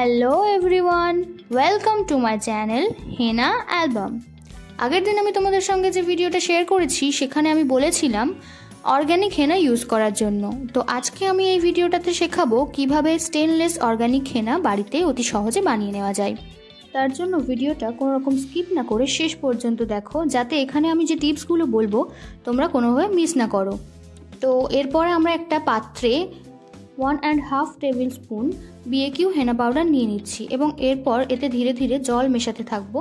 Hello everyone, welcome to my channel Hena album. আগের দিন আমি তোমাদের সঙ্গে যে ভিডিওটা শেয়ার করেছি সেখানে আমি বলেছিলাম অর্গ্যানিক হেনা ইউজ করার জন্য। তো আজকে আমি এই ভিডিওটাতে শেখাবো কিভাবে স্টেনলেস অর্গ্যানিক হেনা বাড়িতে অতি সহজে বানিয়ে নেওয়া যায়। তার জন্য ভিডিওটা কোনো রকম স্কিপ না করে শেষ পর্যন্ত দেখো, যাতে এখানে আমি যে টিপসগুলো বলবো তোমরা কোনোভাবে মিস না করো। তো এরপরে আমরা একটা পাত্রে 1.5 টেবিল স্পুন BAQ হেনা পাউডার নিয়ে নিচ্ছি এবং এরপর এতে ধীরে ধীরে জল মেশাতে থাকবো।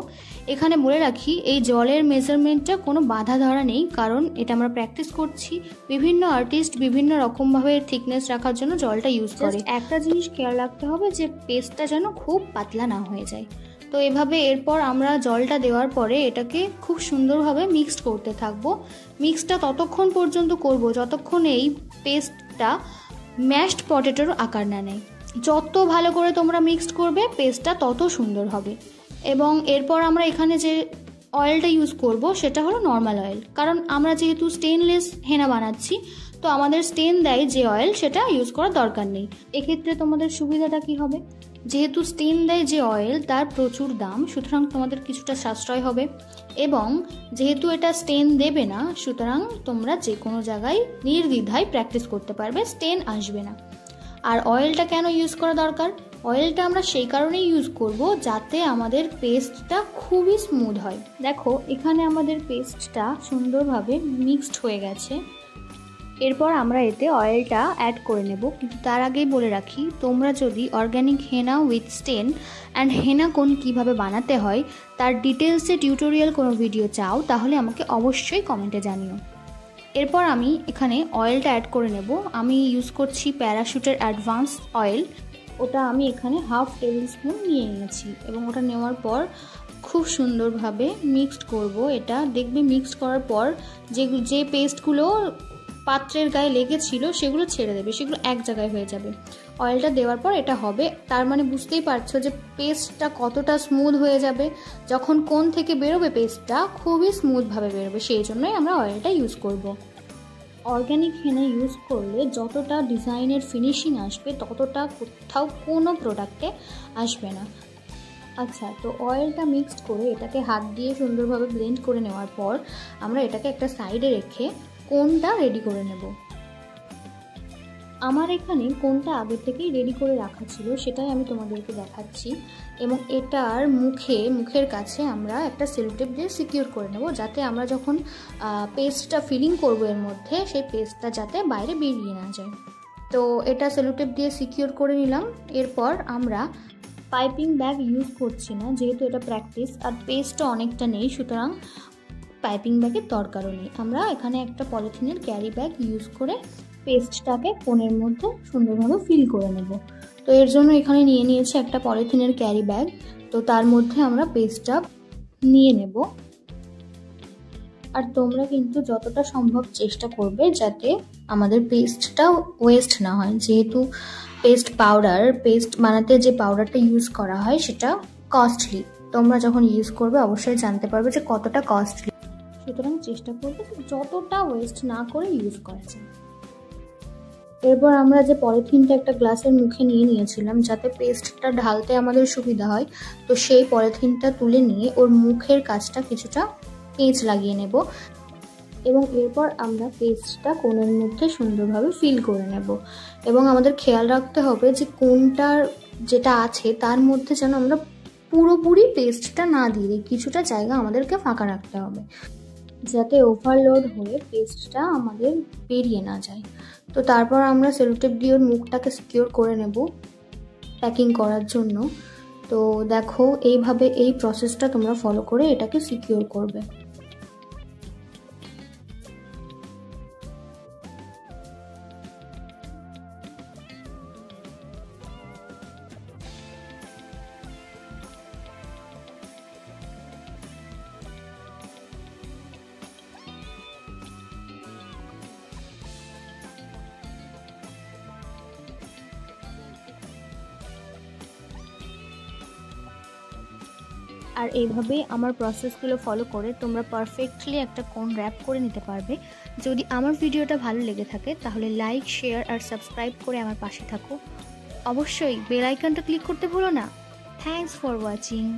এখানে বলে রাখি, এই জলের মেজারমেন্টটা কোনো বাধা ধরা নেই, কারণ এটা আমরা প্র্যাকটিস করছি। বিভিন্ন আর্টিস্ট বিভিন্ন রকমভাবে থিকনেস রাখার জন্য জলটা ইউজ করে। একটা জিনিস খেয়াল রাখতে হবে যে পেস্টটা যেন খুব পাতলা না হয়ে যায়। তো এভাবে এরপর আমরা জলটা দেওয়ার পরে এটাকে খুব সুন্দরভাবে মিক্সড করতে থাকবো। মিক্সটা ততক্ষণ পর্যন্ত করব যতক্ষণ এই পেস্টটা ম্যাশড পটেটোর আকার না নেয়। যত ভালো করে তোমরা মিক্সড করবে পেস্টটা তত সুন্দর হবে। এবং এরপর আমরা এখানে যে অয়েলটা ইউজ করব সেটা হলো নর্মাল অয়েল, কারণ আমরা যেহেতু স্টেনলেস হেনা বানাচ্ছি তো আমাদের স্টেন দেয় যে অয়েল সেটা ইউজ করার দরকার নেই। এক্ষেত্রে তোমাদের সুবিধাটা কি হবে, যেহেতু স্টেন দেয় যে অয়েল তার প্রচুর দাম, সুতরাং তোমাদের কিছুটা সাশ্রয় হবে। এবং যেহেতু এটা স্টেন দেবে না, সুতরাং তোমরা যে কোনো জায়গায় নির্দ্বিধায় প্র্যাকটিস করতে পারবে, স্টেন আসবে না। আর অয়েলটা কেন ইউজ করা দরকার? অয়েলটা আমরা সেই কারণেই ইউজ করব যাতে আমাদের পেস্টটা খুবই স্মুথ হয়। দেখো এখানে আমাদের পেস্টটা সুন্দরভাবে মিক্সড হয়ে গেছে। এরপর আমরা এতে অয়েলটা অ্যাড করে নেব, কিন্তু তার আগেই বলে রাখি, তোমরা যদি organic henna with stain and henna কোন কীভাবে বানাতে হয় তার ডিটেলসে টিউটোরিয়াল কোনো ভিডিও চাও তাহলে আমাকে অবশ্যই কমেন্টে জানিও। এরপর আমি এখানে অয়েলটা অ্যাড করে নেব। আমি ইউজ করছি প্যারাশুটের অ্যাডভান্স অয়েল। ওটা আমি এখানে 1/2 টেবিল স্পুন নিয়ে নিয়েছি এবং ওটা নেওয়ার পর খুব সুন্দরভাবে মিক্সড করব। এটা দেখবে মিক্সড করার পর যে পেস্টগুলো পাত্রের গায়ে লেগেছিল সেগুলো ছেড়ে দেবে, সেগুলো এক জায়গায় হয়ে যাবে। অয়েলটা দেওয়ার পর এটা হবে, তার মানে বুঝতেই পারছো যে পেস্টটা কতটা স্মুথ হয়ে যাবে। যখন কোণ থেকে বেরোবে পেস্টটা খুবই স্মুথভাবে বেরোবে, সেই জন্যই আমরা অয়েলটা ইউজ করব। অর্গ্যানিক হেনা ইউজ করলে যতটা ডিজাইনের ফিনিশিং আসবে ততটা কোথাও কোনো প্রোডাক্টে আসবে না। আচ্ছা, তো অয়েলটা মিক্সড করে এটাকে হাত দিয়ে সুন্দরভাবে ব্লেন্ড করে নেওয়ার পর আমরা এটাকে একটা সাইডে রেখে কোনটা রেডি করে নেব। আমার এখানে কোনটা আগে থেকেই রেডি করে রাখা ছিল সেটাই আমি তোমাদেরকে দেখাচ্ছি। এবং এটার মুখের কাছে আমরা একটা সেলোটেপ দিয়ে সিকিউর করে নেব, যাতে আমরা যখন পেস্টটা ফিলিং করব এর মধ্যে সেই পেস্টটা যাতে বাইরে বেরিয়ে না যায়। তো এটা সেলোটেপ দিয়ে সিকিউর করে নিলাম। এরপর আমরা পাইপিং ব্যাগ ইউজ করছি না, যেহেতু এটা প্র্যাকটিস আর পেস্টটা অনেকটা নেই, সুতরাং পাইপিং ব্যাগের দরকারও নেই। আমরা এখানে একটা পলিথিনের ক্যারি ব্যাগ ইউজ করে পেস্টটাকে কোণের মধ্যে সুন্দরভাবে ফিল করে নেব। তো এর জন্য এখানে নিয়ে নিয়েছি একটা পলিথিনের ক্যারি ব্যাগ। তো তার মধ্যে আমরা পেস্টটা নিয়ে নেব। আর তোমরা কিন্তু যতটা সম্ভব চেষ্টা করবে যাতে আমাদের পেস্টটা ওয়েস্ট না হয়, যেহেতু পেস্ট বানাতে যে পাউডারটা ইউজ করা হয় সেটা কস্টলি। তোমরা যখন ইউজ করবে অবশ্যই জানতে পারবে যে কতটা কস্টলি, সুতরাং চেষ্টা করবে যতটা ওয়েস্ট না করে ইউজ করা যায়। এরপর আমরা যে পলিথিনটা একটা গ্লাসের মুখে নিয়ে নিয়েছিলাম যাতে পেস্টটা ঢালতে আমাদের সুবিধা হয়, তো সেই পলিথিনটা তুলে নিয়ে ওর মুখের কাছটা কিছুটা পেঁচ লাগিয়ে নেব এবং এরপর আমরা পেস্টটা কোণের মধ্যে সুন্দরভাবে ফিল করে নেব। এবং আমাদের খেয়াল রাখতে হবে যে কোণটার যেটা আছে তার মধ্যে যেন আমরা পুরোপুরি পেস্টটা না দিয়ে দিই, কিছুটা জায়গা আমাদেরকে ফাঁকা রাখতে হবে যাতে ওভারলোড হয়ে পেস্টটা আমাদের বেরিয়ে না যায়। তো তারপর আমরা সেলোটেপ দিয়ে ওর মুখটাকে সিকিউর করে নেব প্যাকিং করার জন্য। তো দেখো এইভাবে এই প্রসেসটা তোমরা ফলো করে এটাকে সিকিউর করবে। আর এইভাবেই আমার প্রসেসগুলো ফলো করে তোমরা পারফেক্টলি একটা কোণ র্যাপ করে নিতে পারবে। যদি আমার ভিডিওটা ভালো লেগে থাকে তাহলে লাইক, শেয়ার আর সাবস্ক্রাইব করে আমার পাশে থাকো। অবশ্যই বেল আইকনটা ক্লিক করতে ভুলো না। Thanks for watching.